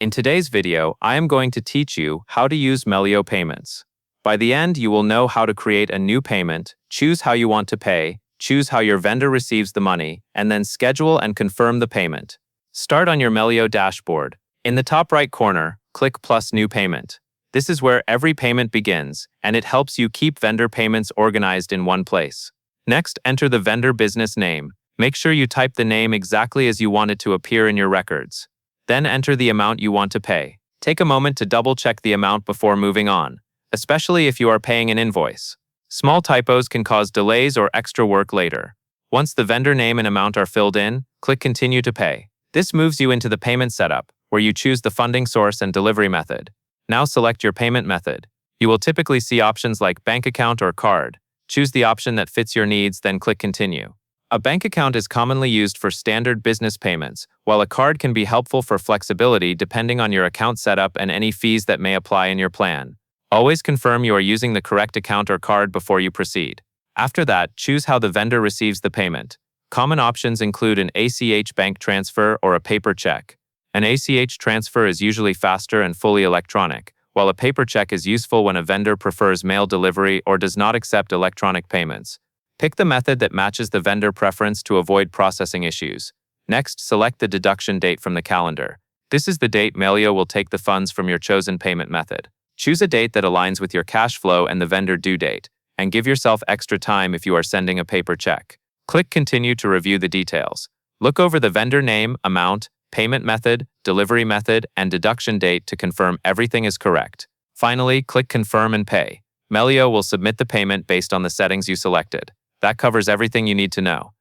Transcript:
In today's video, I am going to teach you how to use Melio payments. By the end, you will know how to create a new payment, choose how you want to pay, choose how your vendor receives the money, and then schedule and confirm the payment. Start on your Melio dashboard. In the top right corner, click Plus New Payment. This is where every payment begins, and it helps you keep vendor payments organized in one place. Next, enter the vendor business name. Make sure you type the name exactly as you want it to appear in your records. Then enter the amount you want to pay. Take a moment to double-check the amount before moving on, especially if you are paying an invoice. Small typos can cause delays or extra work later. Once the vendor name and amount are filled in, click Continue to Pay. This moves you into the payment setup, where you choose the funding source and delivery method. Now select your payment method. You will typically see options like bank account or card. Choose the option that fits your needs, then click Continue. A bank account is commonly used for standard business payments, while a card can be helpful for flexibility depending on your account setup and any fees that may apply in your plan. Always confirm you are using the correct account or card before you proceed. After that, choose how the vendor receives the payment. Common options include an ACH bank transfer or a paper check. An ACH transfer is usually faster and fully electronic, while a paper check is useful when a vendor prefers mail delivery or does not accept electronic payments. Pick the method that matches the vendor preference to avoid processing issues. Next, select the deduction date from the calendar. This is the date Melio will take the funds from your chosen payment method. Choose a date that aligns with your cash flow and the vendor due date, and give yourself extra time if you are sending a paper check. Click Continue to review the details. Look over the vendor name, amount, payment method, delivery method, and deduction date to confirm everything is correct. Finally, click Confirm and Pay. Melio will submit the payment based on the settings you selected. That covers everything you need to know.